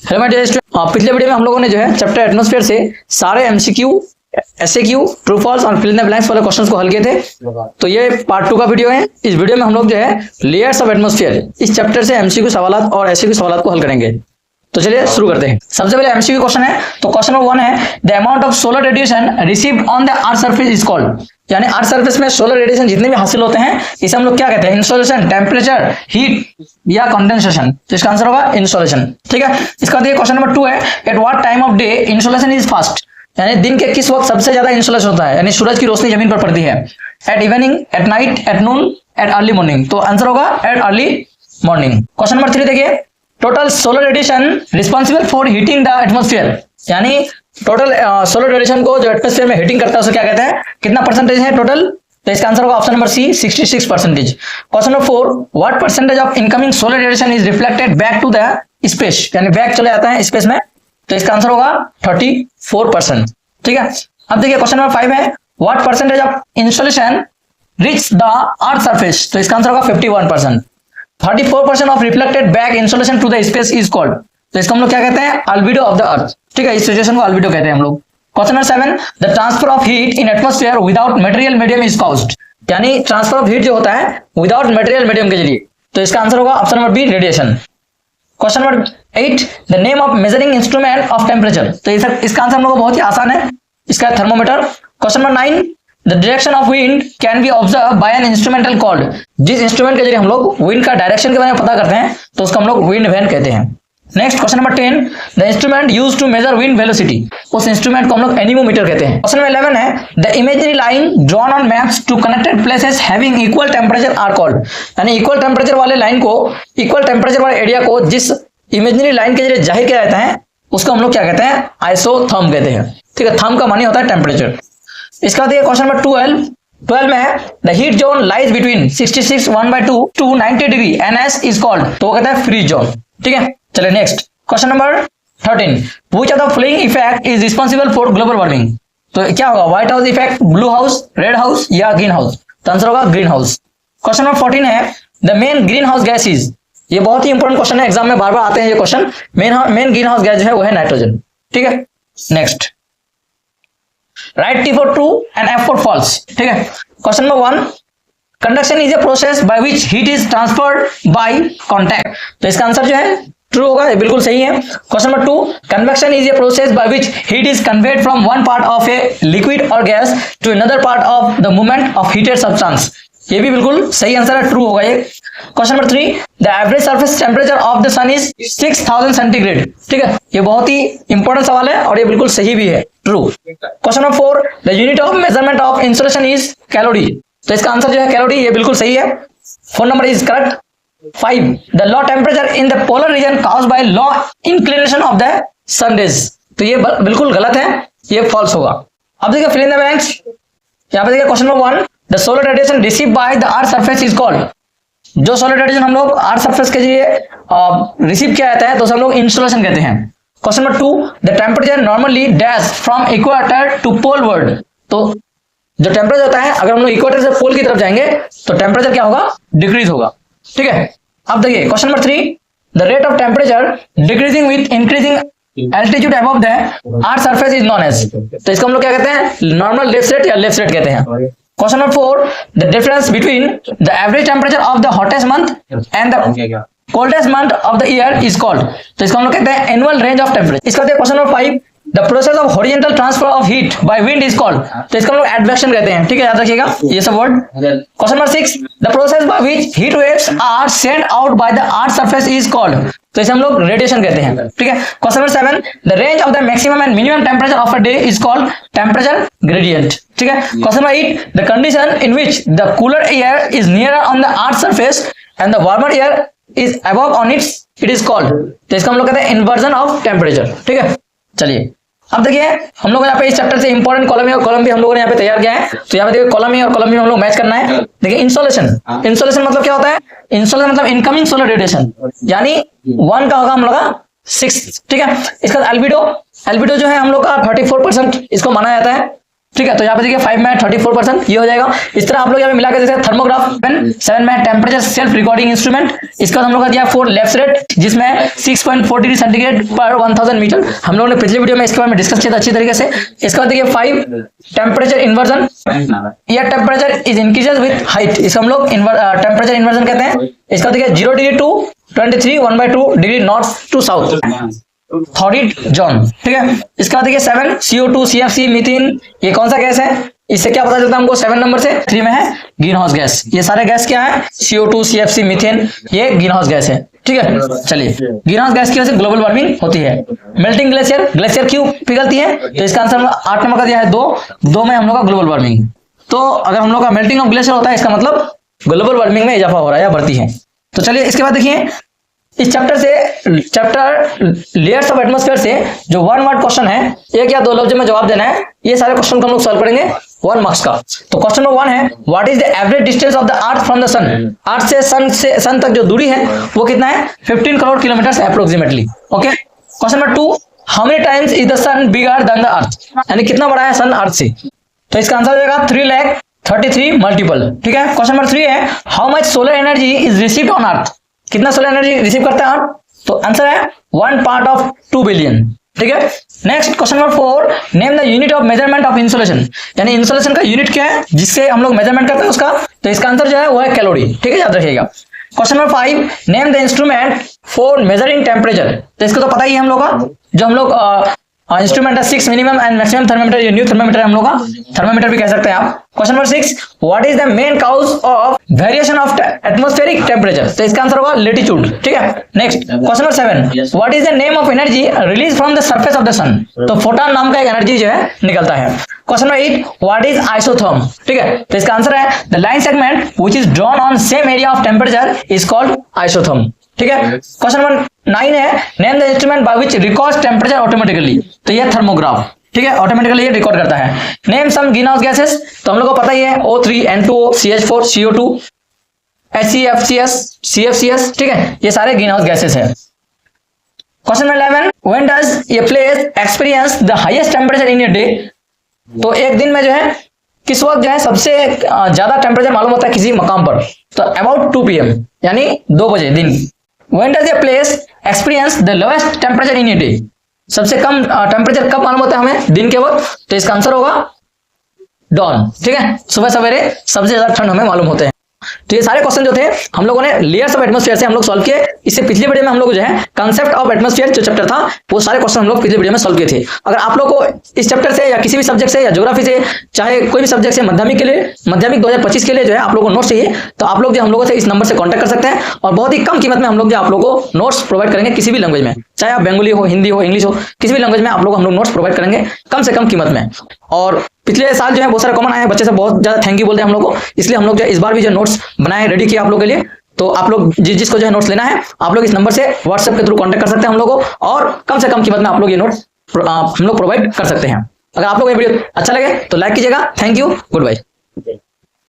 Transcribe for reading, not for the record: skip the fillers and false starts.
Hello my dear student, पिछले video में हम लोगों ने जो है चैप्टर एटमॉस्फेयर से सारे एमसीक्यू, एसएक्यू, ट्रू फॉल्स और फिल इन द ब्लैंक्स वाले क्वेश्चंस को हल किए थे। तो ये पार्ट 2 का वीडियो है। इस वीडियो में हम लोग जो है लेयर्स ऑफ एटमॉस्फेयर इस चैप्टर से एमसीक्यू सवालात और एसएक्यू सवालात को हल करेंगे। तो चलिए शुरू करते हैं। सबसे पहले एमसीक्यू क्वेश्चन है, तो क्वेश्चन नंबर 1 है the amount of solar radiation received on the earth surface is called. यानी अर्थ सरफेस में सोलर रेडिएशन जितने भी हासिल होते हैं इसे हम लोग क्या कहते हैं? इंसोलेशन, टेम्परेचर, हीट या कंडेंसेशन। तो इसका आंसर होगा इंसोलेशन। ठीक है। इसका बाद क्वेश्चन नंबर 2 है at what time of day insolation is fast. यानी दिन के किस वक्त सबसे ज्यादा इंसोलेशन होता है, यानी सूरज की रोशनी जमीन पर पड़ती है? At evening, at night, at noon, at early morning. तो आंसर होगा at early morning. Question number 3 देखिए, total solar radiation responsible for heating the atmosphere. यानी टोटल सोलर रेडिएशन को जो एटमॉस्फेयर में हीटिंग करता है उसे क्या कहते हैं? कितना परसेंटेज है टोटल? तो इसका आंसर होगा option number c 66%। Question number 4 what percentage of incoming solar radiation is reflected back to the space. यानी बैक चले जाता है स्पेस में। तो इसका आंसर होगा 34%। ठीक है। अब देखिए क्वेश्चन नंबर 5 है what percentage of insolation reach the earth surface. तो इसका आंसर होगा 51%। 34% of reflected back insolation to the space is called. तो इसको हम लोग क्या कहते हैं? Albedo of the earth. ठीक है, इस सिचुएशन को अल्बिडो कहते हैं हम लोग। Question number 7 the transfer of heat in atmosphere without material medium is caused. यानी ट्रांसफर ऑफ हीट जो होता है विदाउट मटेरियल मीडियम के जरिए। तो इसका आंसर होगा option number b radiation. Question number 8 the name of measuring instrument of temperature. तो इसका आंसर हम लोग को बहुत ही आसान है, इसका thermometer. Question number 9 the direction of wind can be observe by an instrumental called. जिस इंस्ट्रूमेंट के जरिए हम लोग विंड का डायरेक्शन के बारे में पता करते हैं तो उसको हम लोग विंड वैन कहते हैं। Next question number 10 the instrument used to measure wind velocity. उस इंस्ट्रूमेंट को हम लोग एनीमोमीटर कहते हैं। क्वेश्चन नंबर 11 है the imaginary line drawn on maps to connected places having equal temperature are called. यानी इक्वल टेम्परेचर वाले लाइन को, इक्वल टेम्परेचर वाले एरिया को जिस इमेजिनरी लाइन के जरिए जाहिर किया जाता है उसको हम लोग क्या कहते हैं? आइसोथर्म कहते हैं। ठीक है, थर्म का मानी होता है टेम्परेचर। इसका देखिए क्वेश्चन नंबर 12 में है the heat zone lies between 66(1/2) to 90 degree NS is called. तो वो कहता है फ्री जोन। ठीक है, चलिए next question number 13 which of the following effect is responsible for global warming. तो क्या होगा? White house effect, blue house, red house या ग्रीन हाउस। तो आंसर होगा ग्रीन हाउस। क्वेश्चन नंबर 14 है the main green house gas is. ये बहुत ही important question है, एग्जाम में बार बार आते हैं ये question. Main green house gas जो है वो है नाइट्रोजन। ठीक है, next right T for true and F for false। ठीक है। Question number 1 conduction is a process by which heat is transferred by contact. तो इसका आंसर जो है ट्रू होगा, ये बिल्कुल सही है। Question number 2 convection is a process by which heat is conveyed from one part of a liquid और gas to another part of the movement of heated substance. ये भी बिल्कुल सही आंसर है, ट्रू होगा ये। Question number 3 the average surface temperature of the sun is 6000 centigrade. ठीक है, ये बहुत ही इंपॉर्टेंट सवाल है और ये बिल्कुल सही भी है, true. Question number 4 the unit of measurement of insolation is calorie. तो इसका आंसर जो है कैलोरी, ये बिल्कुल सही है। Phone number is correct. 5 the low temperature in the polar region caused by low inclination of the sun rays. तो ये बिल्कुल गलत है, ये फॉल्स होगा। अब देखिए फिल इन द ब्लैंक्स। यहाँ पे देखिए question number 1 the solar radiation receive by the earth surface is called. जो सोलर रेडिएशन हम लोग अर्थ सरफेस के जरिए रिसीव किया जाता है तो उसे हम लोग इंसोलेशन कहते हैं। Question number 2 the temperature normally dash from equator to pole world. तो जो टेम्परेचर होता है अगर हम लोग इक्वेटर से पोल की तरफ जाएंगे तो टेम्परेचर क्या होगा? डिक्रीज होगा। ठीक है। अब देखिए question number 3 the rate of temperature decreasing with increasing altitude above the earth surface is known as. तो इसको हम लोग क्या कहते हैं? नॉर्मल लेफ्ट रेट या लेफ्ट रेट कहते हैं। Question number 4 the difference between the average temperature of the hottest month and the coldest month of the year is called. तो इसको हम लोग कहते हैं एनुअल रेंज ऑफ टेम्परेचर। इसका question number 5 the process of horizontal transfer of heat by wind is called. तो इसको हम लोग एडवेक्शन कहते हैं। ठीक है, याद रखिएगा ये सब word. Question number 6 the process by which heat waves are sent out by the earth surface is called. तो इसे हम लोग रेडिएशन कहते हैं। ठीक है। Question number 7 the range of the maximum and minimum temperature of a day is called temperature gradient. ठीक है। Question number 8 the condition in which the cooler air is nearer on the earth surface and the warmer air is above on it is called. तो इसको हम लोग कहते हैं inversion of temperature. ठीक है, चलिए अब देखिए हम लोग यहाँ पे इस चैप्टर से इंपॉर्टेंट कॉलम है और कॉलम भी हम लोगों ने यहाँ पे तैयार किया है। तो यहाँ पे देखिए कॉलम है और कॉलम भी हम लोग मैच करना है। देखिए इंसोलेशन, इंसोलेशन मतलब क्या होता है? इंसोलेशन मतलब इनकमिंग सोलर रेडिएशन, यानी 1 का होगा हम लोग का 6। ठीक है। इसका एल्बिडो, एल्बिडो जो है हम लोग का 34% इसको माना जाता है। ठीक है। तो यहाँ पे देखिए 5 में 34%, ये हो जाएगा। इस तरह आप लोग यहाँ पे मिला के देखते हैं थर्मोग्राफ, 7 में टेम्परेचर सेल्फ रिकॉर्डिंग इंस्ट्रूमेंट, इसका हम लोग का दिया 4 लेफ्ट रेट, जिसमें 6.4 डिग्री सेंटीग्रेड पर 1000 मीटर, हम लोगों ने पिछले वीडियो में इसके बारे में डिस्कस किया था अच्छी तरीके से। इसके बाद देखिए 5 टेम्परेचर इन्वर्जन, यह temperature is increases with height, इसको हम लोग टेम्परेचर इन्वर्जन कहते हैं। इसका देखिए 0 degree to 23 1/2 degree north to south, torrid zone, ठीक है। इसका देखिए 7 CO2 CFC मीथेन, ये कौन सा गैस है, इससे क्या पता चलता है हमको 7 नंबर से। 3 में है ग्रीन हाउस गैस, ये सारे गैस क्या है, CO2 CFC मीथेन, ये ग्रीन हाउस गैस है, ठीक है। चलिए, ग्रीन हाउस गैस की वजह से ग्लोबल वार्मिंग होती है। मेल्टिंग ग्लेशियर, ग्लेशियर क्यों पिघलती है, तो इसका आंसर 8 नंबर का दिया है 2 में हम लोग का ग्लोबल वार्मिंग। तो अगर हम लोग का मेल्टिंग ऑफ ग्लेशियर होता है, इसका मतलब ग्लोबल वार्मिंग में इजाफा हो रहा है या बढ़ती है। तो चलिए इसके बाद देखिए, इस चैप्टर लेयर्स ऑफ एटमॉस्फेयर से जो 1 वर्ड क्वेश्चन है, 1 या 2 लफ्ज में जवाब देना है। ये सारे क्वेश्चन को हम लोग सॉल्व करेंगे 1 मार्क्स का। तो क्वेश्चन नंबर 1 है, what is the average distance of the earth from the sun, earth से सन तक जो दूरी है वो कितना है, 15 crore kilometre approximately. Okay. Question number 2, how many times is the sun bigger than the earth, यानी कितना बड़ा है सन अर्थ से, तो इसका आंसर हो जाएगा 3,33 मल्टीपल, ठीक है। क्वेश्चन नंबर 3 है, how much solar energy is received on earth, कितना सोलर एनर्जी रिसीव करता है अर्थ, तो आंसर है 1 पार्ट ऑफ 2 बिलियन, ठीक है। Next question number 4, name the unit of measurement of insolation, यानी इंसोलेशन का यूनिट क्या है जिससे हम लोग मेजरमेंट करते हैं उसका, तो इसका आंसर जो है वो है कैलोरी, ठीक है, याद रखिएगा। Question number 5, name the instrument for measuring temperature, तो इसको तो पता ही है हम लोग का, जो हम लोग इंस्ट्रूमेंट है 6 मिनिमम एंड मैक्सिमम थर्मोमीटर, ये न्यू थर्मोमीटर है हम लोग का, थर्मोमीटर भी कह सकते हैं आप। Question number 6, what is the main cause of variation of atmospheric temperature, तो इसका आंसर होगा लेटीट्यूड, ठीक है। Next question number 7, what is the name of energy release from the surface of the sun, तो फोटॉन नाम का एक energy जो है निकलता है। Question number 8, what is isotherm, ठीक है, तो इसका आंसर है the line segment which is drawn on same area of temperature is called isotherm, ठीक है। क्वेश्चन नंबर 9 है, name the instrument by which records temperature automatically, तो ये थर्मोग्राफ, ठीक है, ऑटोमेटिकली ये रिकॉर्ड करता है। Name some green house gases, तो हम लोग को पता ही है O3 N2O CH4 CO2 HCFCS CFCS, ठीक है, ये सारे ग्रीन हाउस गैसेस है। Question number 11, when does a place experience the highest temperature in a day, तो एक दिन में जो है किस वक्त जो है सबसे ज्यादा टेम्परेचर मालूम होता है किसी मकाम पर, तो अबाउट 2 PM, यानी 2 बजे दिन। When does a place experience the lowest temperature in a day, सबसे कम टेम्परेचर कब मालूम होता है हमें, दिन के वक्त, तो इसका आंसर होगा डॉन, ठीक है, सुबह सवेरे सबसे ज्यादा ठंड हमें मालूम होते हैं। तो ये सारे क्वेश्चन जो थे हम लोगों ने लेयर्स ऑफ एटमॉस्फेयर से हम लोग सॉल्व किए। इससे पिछले वीडियो में हम लोग जो है कांसेप्ट ऑफ एटमॉस्फेयर जो चैप्टर था वो सारे क्वेश्चन हम लोग पिछले वीडियो में सॉल्व किए थे। अगर आप लोग को इस चैप्टर से या किसी भी सब्जेक्ट से या ज्योग्राफी से चाहे कोई भी सब्जेक्ट से माध्यमिक 2025 के लिए जो है आप लोगों को नोट्स चाहिए, तो आप लोग जो हम लोगों से इस नंबर से कॉन्टैक्ट कर सकते हैं और बहुत ही कम कीमत में हम लोग जो आप लोगों को नोट्स प्रोवाइड करेंगे किसी भी लैंग्वेज में, चाहे आप बंगाली हो, हिंदी हो, इंग्लिश हो, किसी भी लैंग्वेज में आप लोग हम लोग नोट्स प्रोवाइड करेंगे कम से कम कीमत में। और पिछले साल जो है बहुत सारे कॉमन आए, बच्चे से बहुत ज्यादा थैंक यू बोलते हैं हम लोग को, इसलिए हम लोग जो इस बार भी जो नोट्स बनाए रेडी किए आप लोग के लिए। तो आप लोग जिसको जो है नोट्स लेना है आप लोग इस नंबर से व्हाट्सएप के थ्रू कांटेक्ट कर सकते हैं हम लोग को, और कम से कम कीमत में आप लोग ये नोट्स हम लोग प्रोवाइड कर सकते हैं। अगर आप लोग ये वीडियो अच्छा लगे तो लाइक कीजिएगा। Thank you, good bye.